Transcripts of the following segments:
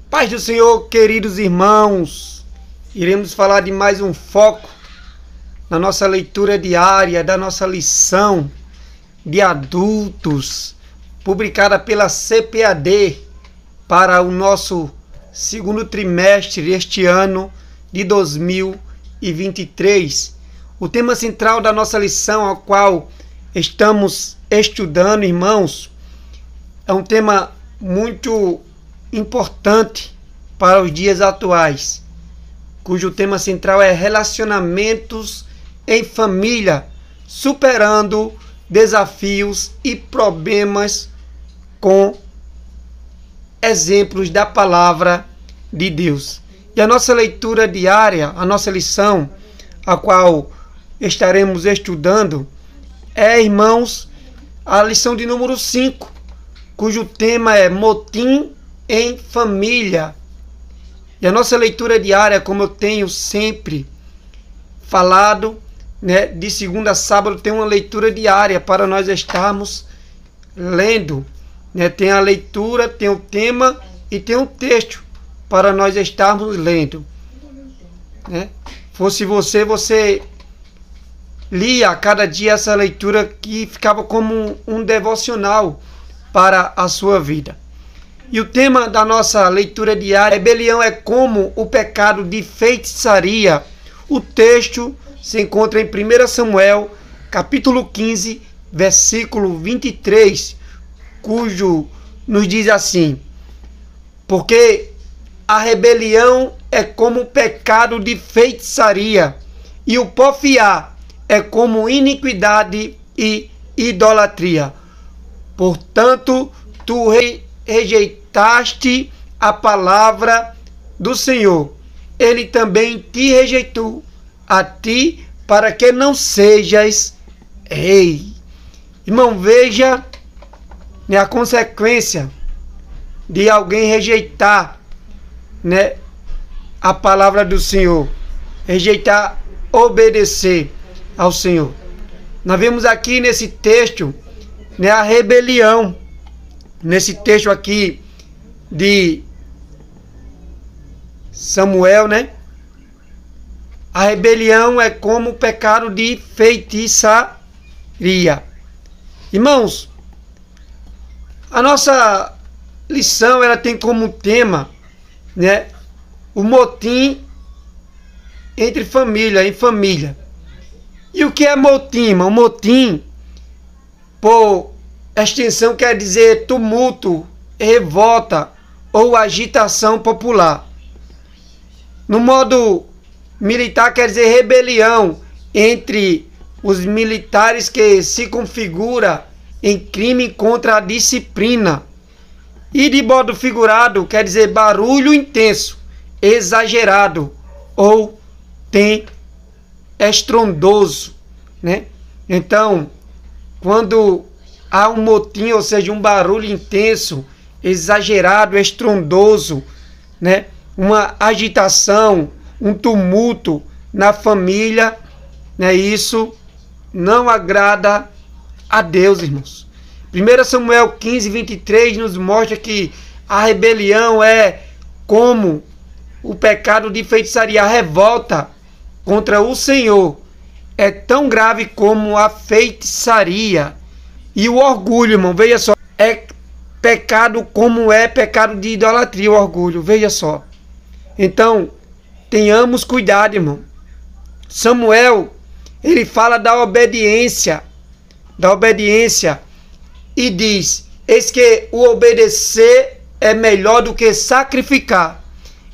Paz do Senhor, queridos irmãos, iremos falar de mais um foco na nossa leitura diária, da nossa lição de adultos, publicada pela CPAD para o nosso segundo trimestre deste ano de 2023. O tema central da nossa lição, a qual estamos estudando, irmãos, é um tema muito importante para os dias atuais, cujo tema central é relacionamentos em família, superando desafios e problemas com exemplos da palavra de Deus. E a nossa leitura diária, a nossa lição, a qual estaremos estudando, é, irmãos, a lição de número 5, cujo tema é motim em família. E a nossa leitura diária, como eu tenho sempre falado, de segunda a sábado tem uma leitura diária para nós estarmos lendo. Tem a leitura, tem o tema e tem um texto para nós estarmos lendo. Fosse você lia a cada dia essa leitura que ficava como um devocional para a sua vida. E o tema da nossa leitura diária, rebelião é como o pecado de feitiçaria. O texto se encontra em 1 Samuel, capítulo 15, versículo 23, cujo nos diz assim: porque a rebelião é como o pecado de feitiçaria, e o porfiar é como iniquidade e idolatria. Portanto, tu rejeitaste a palavra do Senhor, ele também te rejeitou a ti, para que não sejas rei. Irmão, veja a consequência de alguém rejeitar a palavra do Senhor, rejeitar obedecer ao Senhor. Nós vemos aqui nesse texto a rebelião, nesse texto aqui de Samuel, a rebelião é como o pecado de feitiçaria. Irmãos, a nossa lição ela tem como tema o motim entre família, em família. E o que é motim, irmão? Motim, por extensão, quer dizer tumulto, revolta ou agitação popular. No modo militar, quer dizer rebelião entre os militares que se configura em crime contra a disciplina. E de modo figurado, quer dizer barulho intenso, exagerado ou estrondoso, Então, quando há um motim, ou seja, um barulho intenso, exagerado, estrondoso, uma agitação, um tumulto na família, isso não agrada a Deus, irmãos. 1 Samuel 15, 23 nos mostra que a rebelião é como o pecado de feitiçaria, a revolta contra o Senhor é tão grave como a feitiçaria. E o orgulho, irmão, veja só, é pecado como é pecado de idolatria, o orgulho, veja só. Então, tenhamos cuidado, irmão. Samuel, ele fala da obediência, e diz: eis que o obedecer é melhor do que sacrificar,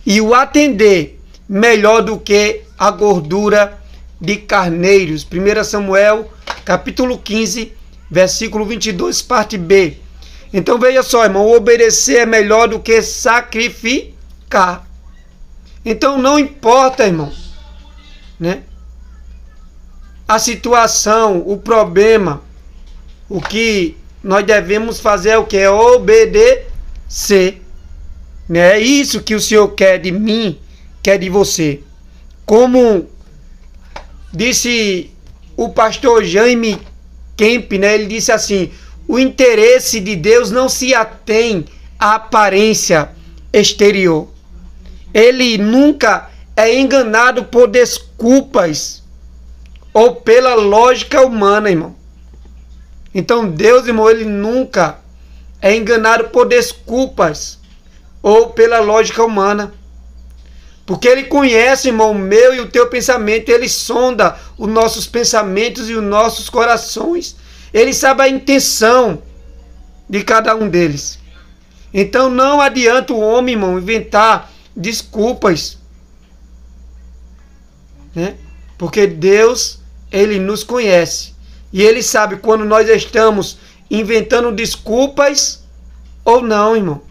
e o atender melhor do que a gordura de carneiros. 1 Samuel, capítulo 15, versículo 22, parte B. Então veja só, irmão, obedecer é melhor do que sacrificar. Então não importa, irmão, a situação, o problema, o que nós devemos fazer é o que? É obedecer. É isso que o Senhor quer de mim, quer de você. Como disse o pastor Jaime Kemp, ele disse assim: o interesse de Deus não se atém à aparência, exterior. Ele nunca é enganado por desculpas ou pela lógica humana, irmão. Então Deus, irmão, ele nunca é enganado por desculpas ou pela lógica humana. Porque ele conhece, irmão, o meu e o teu pensamento. Ele sonda os nossos pensamentos e os nossos corações. Ele sabe a intenção de cada um deles. Então não adianta o homem, irmão, inventar desculpas, né? Porque Deus, ele nos conhece. E ele sabe quando nós estamos inventando desculpas ou não, irmão.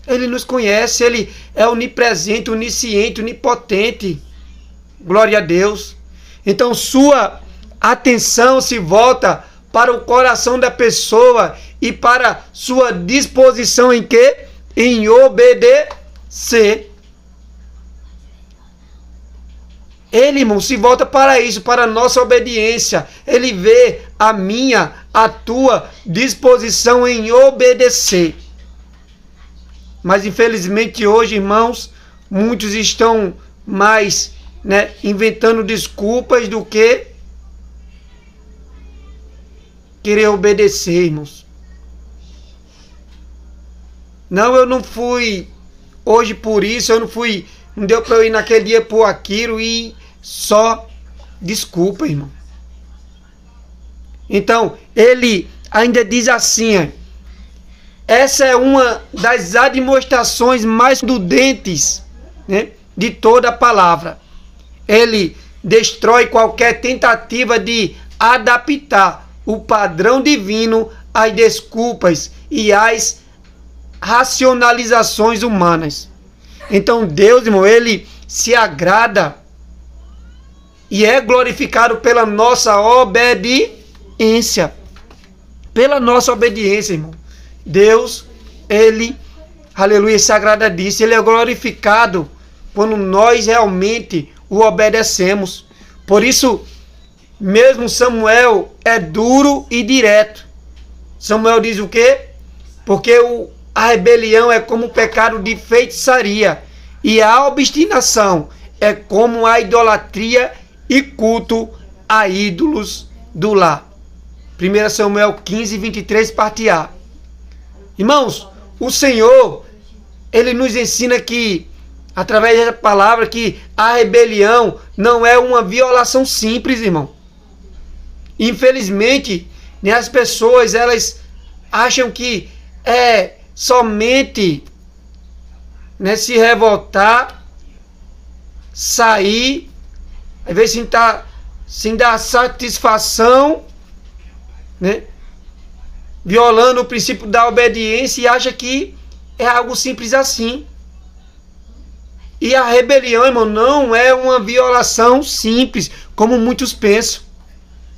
Ele nos conhece, ele é onipresente, onisciente, onipotente. Glória a Deus. Então sua atenção se volta para o coração da pessoa e para sua disposição em quê? Em obedecer. Ele, irmão, se volta para isso, para a nossa obediência. Ele vê a minha, a tua disposição em obedecer. Mas infelizmente hoje, irmãos, muitos estão mais, né, inventando desculpas do que querer obedecer, irmãos. Não, eu não fui hoje por isso, não deu para eu ir naquele dia por aquilo e só desculpa, irmão. Então, ele ainda diz assim, essa é uma das admoestações mais prudentes, né, de toda a palavra. Ele destrói qualquer tentativa de adaptar o padrão divino às desculpas e às racionalizações humanas. Então Deus, irmão, ele se agrada e é glorificado pela nossa obediência. Pela nossa obediência, irmão. Deus, ele, aleluia, se agrada disso. Ele é glorificado quando nós realmente o obedecemos. Por isso, mesmo Samuel é duro e direto. Samuel diz o quê? Porque a rebelião é como o pecado de feitiçaria, e a obstinação é como a idolatria e culto a ídolos do lar. 1 Samuel 15, 23, parte A. Irmãos, o Senhor, ele nos ensina que, através da palavra, que a rebelião não é uma violação simples, irmão. Infelizmente, né, as pessoas, elas acham que é somente, né, se revoltar, sair, às vezes sem dar satisfação, né, violando o princípio da obediência, e acha que é algo simples assim. E a rebelião, irmão, não é uma violação simples, como muitos pensam.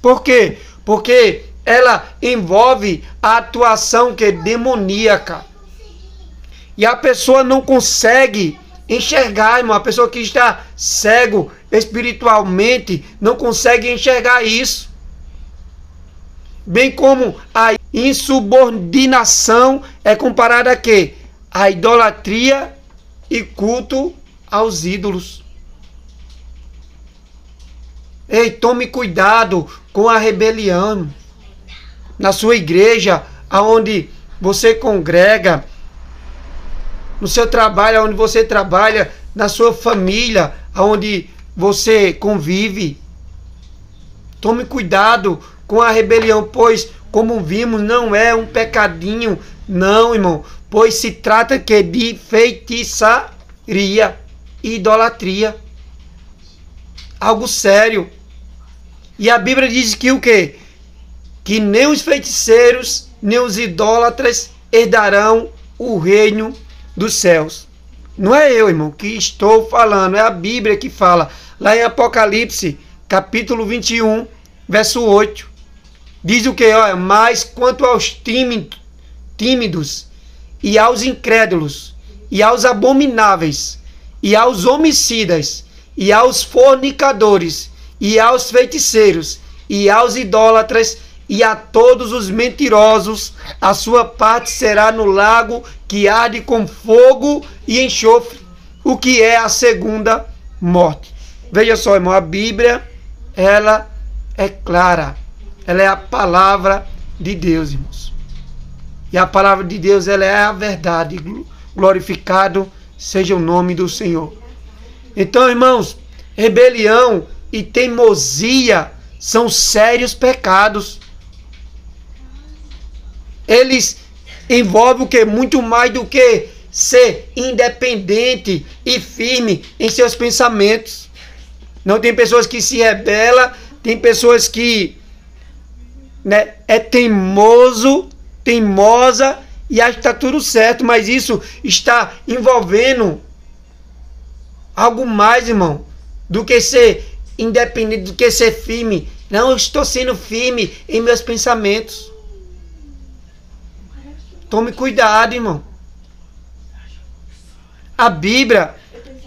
Por quê? Porque ela envolve a atuação que é demoníaca. E a pessoa não consegue enxergar, irmão. A pessoa que está cego espiritualmente não consegue enxergar isso. Bem como a insubordinação é comparada a quê? A idolatria e culto aos ídolos. Ei, tome cuidado com a rebelião. Na sua igreja, aonde você congrega, no seu trabalho, onde você trabalha, na sua família, onde você convive. Tome cuidado com a rebelião, pois, como vimos, não é um pecadinho, não, irmão, pois se trata que de feitiçaria e idolatria. Algo sério. E a Bíblia diz que o quê? Que nem os feiticeiros, nem os idólatras herdarão o reino dos céus. Não é eu, irmão, que estou falando, é a Bíblia que fala. Lá em Apocalipse, capítulo 21, verso 8. Diz o que? Olha, mas quanto aos tímidos, e aos incrédulos, e aos abomináveis, e aos homicidas, e aos fornicadores, e aos feiticeiros, e aos idólatras, e a todos os mentirosos a sua parte será no lago que arde com fogo e enxofre, o que é a segunda morte. Veja só, irmão, a Bíblia, ela é clara, ela é a palavra de Deus, irmãos. E a palavra de Deus, ela é a verdade. Glorificado seja o nome do Senhor. Então, irmãos, rebelião e teimosia são sérios pecados. Eles envolvem o que? Muito mais do que ser independente e firme em seus pensamentos. Não, tem pessoas que se rebelam, tem pessoas que é teimosa e acha que está tudo certo, mas isso está envolvendo algo mais, irmão, do que ser independente, do que ser firme. Não, eu estou sendo firme em meus pensamentos. Tome cuidado, irmão. A Bíblia,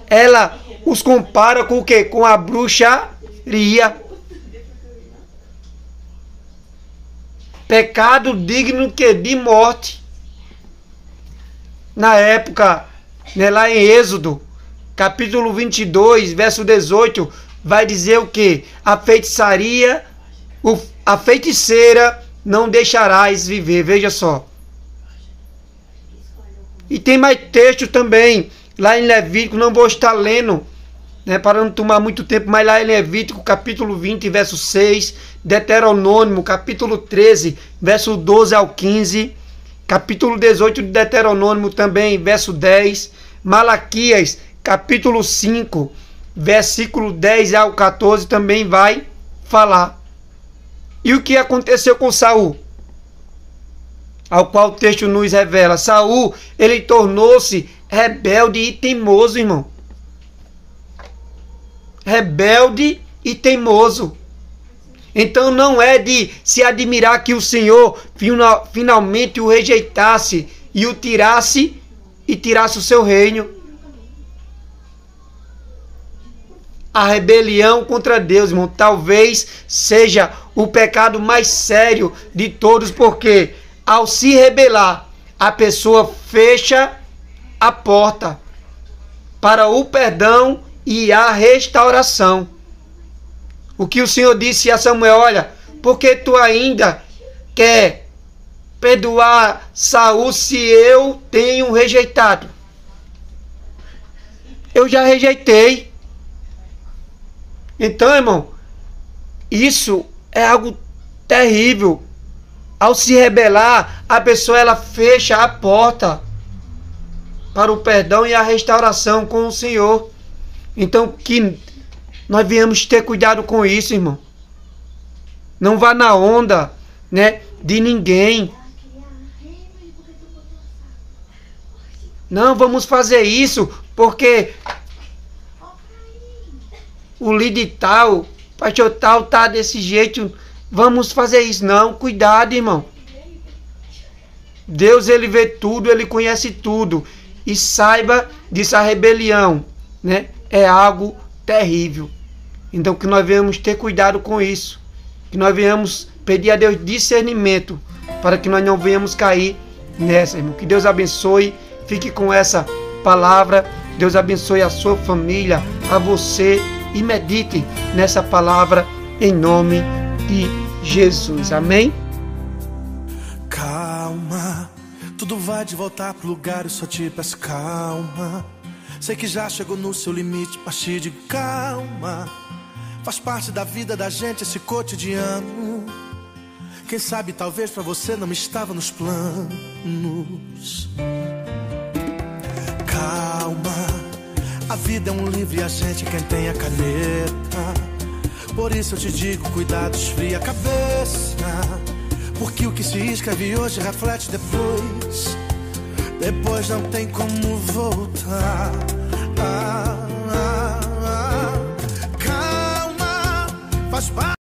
ela os compara com o quê? Com a bruxaria. Pecado digno de morte. Na época, lá em Êxodo, capítulo 22, verso 18, vai dizer o quê? A feitiçaria, a feiticeira não deixarás viver. Veja só. E tem mais texto também, lá em Levítico, não vou estar lendo, para não tomar muito tempo, mas lá em Levítico, capítulo 20, verso 6, Deuteronômio, capítulo 13, verso 12 ao 15, capítulo 18 de Deuteronômio também, verso 10, Malaquias, capítulo 5, versículo 10 ao 14, também vai falar. E o que aconteceu com Saul? Ao qual o texto nos revela. Saul, ele tornou-se rebelde e teimoso, irmão. Rebelde e teimoso. Então não é de se admirar que o Senhor finalmente o rejeitasse e o tirasse o seu reino. A rebelião contra Deus, irmão, talvez seja o pecado mais sério de todos, porque ao se rebelar, a pessoa fecha a porta para o perdão e a restauração. O que o Senhor disse a Samuel: olha, porque tu ainda quer perdoar Saul se eu tenho rejeitado? Eu já rejeitei. Então, irmão, isso é algo terrível. Ao se rebelar, a pessoa ela fecha a porta para o perdão e a restauração com o Senhor. Então, que nós viemos ter cuidado com isso, irmão. Não vá na onda, de ninguém. Não vamos fazer isso porque o líder tal, pastor tal, tá desse jeito. Vamos fazer isso. Não, cuidado, irmão. Deus, ele vê tudo, ele conhece tudo. E saiba disso, a rebelião, é algo terrível. Então que nós venhamos ter cuidado com isso. Que nós venhamos pedir a Deus discernimento para que nós não venhamos cair nessa, irmão. Que Deus abençoe. Fique com essa palavra. Deus abençoe a sua família, a você. E medite nessa palavra em nome de Jesus. Amém? Calma, tudo vai de voltar pro lugar, eu só te peço calma. Sei que já chegou no seu limite, mas te digo calma. Faz parte da vida da gente esse cotidiano. Quem sabe talvez pra você não estava nos planos. Calma, a vida é um livro e a gente quem tem a caneta. Por isso eu te digo, cuidado, esfria a cabeça. Porque o que se escreve hoje reflete depois. Depois não tem como voltar. Calma, faz parte.